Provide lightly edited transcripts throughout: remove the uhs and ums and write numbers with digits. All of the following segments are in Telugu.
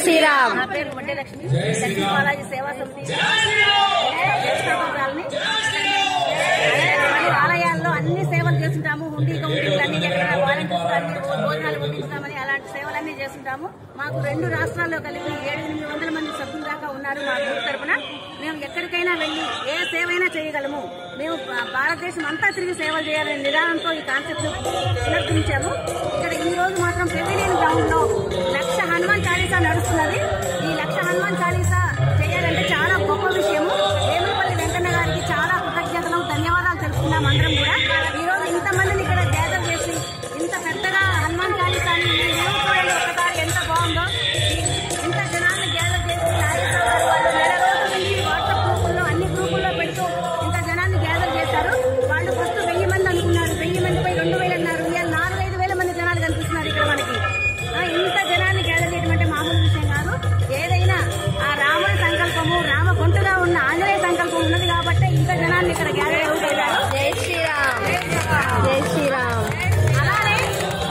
శ్రీరామ్. నా పేరు మొండే లక్ష్మి. లక్ష్మీ బాలాజీ సేవా సమితి ఆలయాల్లో అన్ని సేవలు చేస్తుంటాము. హుండీగా ఉంటుందని ఎక్కడ వాలంటీర్స్ కానీ భోజనాలు పంపిస్తామని అలాంటి సేవలన్నీ చేస్తుంటాము. మాకు 2 రాష్ట్రాల్లో కలిపి 700-800 మంది సభ్యులు దాకా ఉన్నారు మా గ్రూప్ తరఫున. మేము ఎక్కడికైనా వెళ్ళి ఏ సేవైనా చేయగలము. మేము భారతదేశం అంతా తిరిగి సేవలు చేయాలనే నిదానంతో ఈ కాన్సెప్ట్ పునరుద్ధరించాము. ఇక్కడ ఈ రోజు మాత్రం పెవిలియన్ గ్రౌండ్ లో 1,00,000 హనుమాన్ చాలీసా నడుస్తున్నది. ఈ 1,00,000 హనుమాన్ చాలీసా చేయాలంటే చాలా గొప్ప విషయము. వేములపల్లి వెంకన్న గారికి చాలా కృతజ్ఞతలు, ధన్యవాదాలు తెలుపుతున్నాం అందరం కూడా. ఈ రోజు ఇంతమందిని ఇక్కడ గ్యాదర్ చేసి ఇంత పెద్దగా హనుమాన్ చాలీసాని చూడండి ఒక్కసారి ఎంత బాగుందో. ఇంత జనాన్ని గ్యాదర్ చేసి నాగేశ్వర గారు వాళ్ళు నెల రోజుల నుంచి వాట్సాప్ గ్రూపుల్లో అన్ని గ్రూపుల్లో పెడుతూ ఇంత జనాన్ని గ్యాదర్ చేశారు. వాళ్ళు ఫస్ట్ 1000 మంది అనుకున్నారు, 1000 మందిపై 2000 అన్నారు. ఇవాళ 4-5 వేల మంది జనాలు కనిపిస్తున్నారు ఇక్కడ మనకి. ఇంత జనాన్ని గ్యాదర్ చేయడం అంటే మామూలు విషయం కాదు. ఏదైనా ఆ రాముడి సంకల్పము, రామ కొంటగా ఉన్న ఆంజనేయ సంకల్పం ఉన్నది కాబట్టి ఇంత జనాన్ని ఇక్కడ గ్యాదర్ అవుతారు. జై శ్రీరామ్. జై శ్రీరామ్. అలానే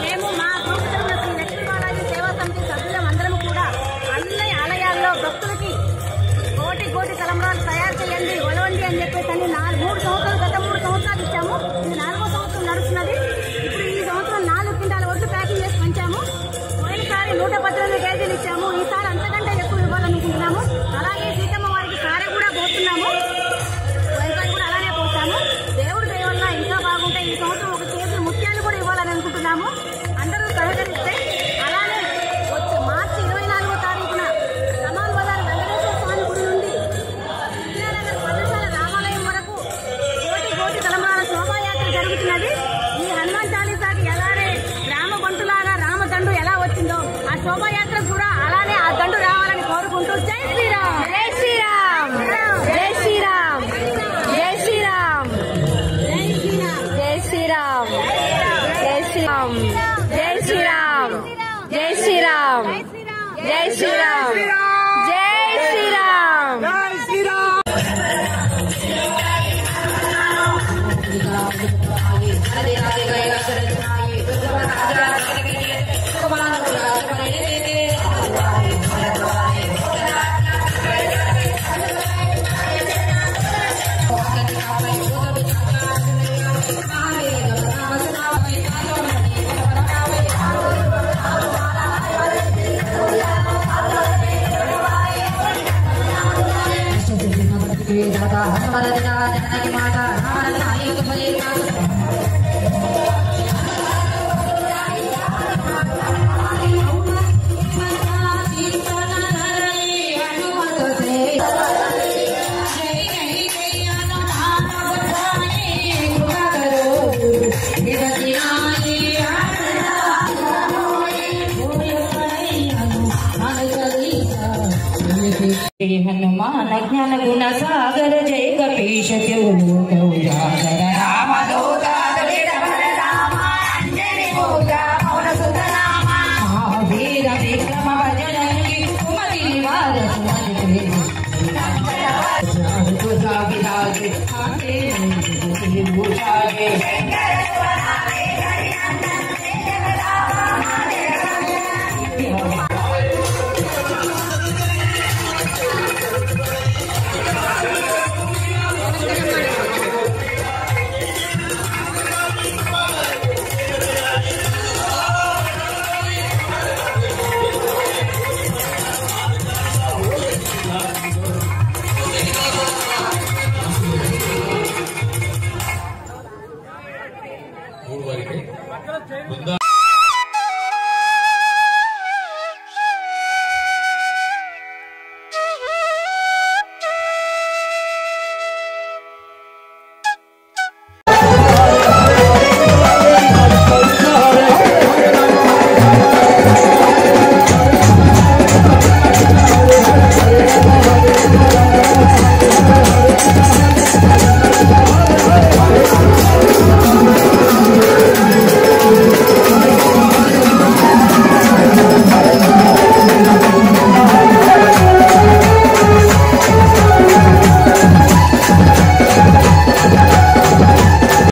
మేము మా గ్రూప్ తరఫున శ్రీ లక్ష్మీ బాలాజీ సేవా సమితి సభ్యులం అందరం కూడా అన్ని ఆలయాల్లో భక్తులకి కోటి తలంబ్రాలు తయారు చేయండి, ఒలవండి అని చెప్పేసి అని 3 సంవత్సరాలు గత 3 సంవత్సరాలు ఇచ్చాము. ఇది 4వ సంవత్సరం నడుస్తున్నది. ఇప్పుడు ఈ సంవత్సరం 4 క్వింటాల వరకు ప్యాకింగ్ చేసి పంచాము. పోయినసారి 118 కేజీలు ఇచ్చాము. ఈసారి అంతకంటే ఎక్కువ ఇవ్వాలనుకుంటున్నాము. అలాగే సీతమ్మ వారికి సారె కూడా పోస్తున్నాము. పోయినసారి కూడా అలానే పోస్తాము. దేవుడి దయ వల్ల ఇంకా బాగుంటే ఈ సంవత్సరం 1 కేజీ ముత్యాలు కూడా ఇవ్వాలని అనుకుంటున్నాము. అందరూ సహకరిస్తే అలానే వచ్చే మార్చి 24వ తారీఖున కమాల్ బజార్ వెంకటేశ్వర స్వామి గుడి నుండి విద్యానగర్ పదశాల రామాలయం వరకు కోటి తలంబ్రాల శోభాయాత్ర జరుగుతున్నది. ఈ హనుమాన్ చాలీసాకి ఎలానే రామ బంటులాగా రామదండు ఎలా వచ్చిందో ఆ శోభాయాత్ర కూడా అలానే ఆ దండు రావాలని కోరుకుంటూ జై శ్రీరామ్. జై శ్రీరామ్. జై శ్రీరామ్. జై శ్రీరామ్. జై శ్రీరామ్. జై శ్రీరామ్. జై శ్రీరామ్. జై శ్రీరామ్. జై శ్రీరామ్. జై శ్రీరామ్. हनुमान ज्ञान गुण सागर जय कपीश राम